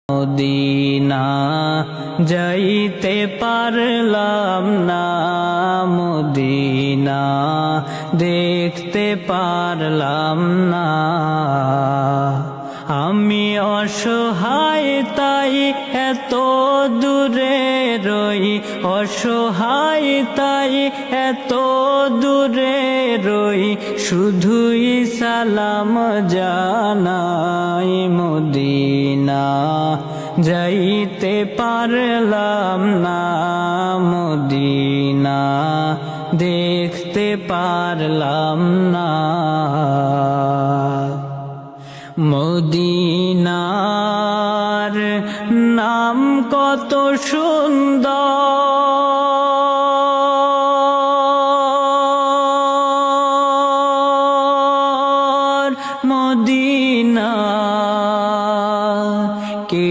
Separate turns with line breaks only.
Medina যাইতে পারলাম না, মদিনা দেখতে পারলাম না। আমি অসহায় তাই এত দূরে রই, অসহায় তাই এত দূরে রই, শুধুই সালাম জানাই। মদিনা যাইতে পারলাম না, মদিনা দেখতে পারলাম না। মদিনার নাম কত সুন্দর, মদিনা কে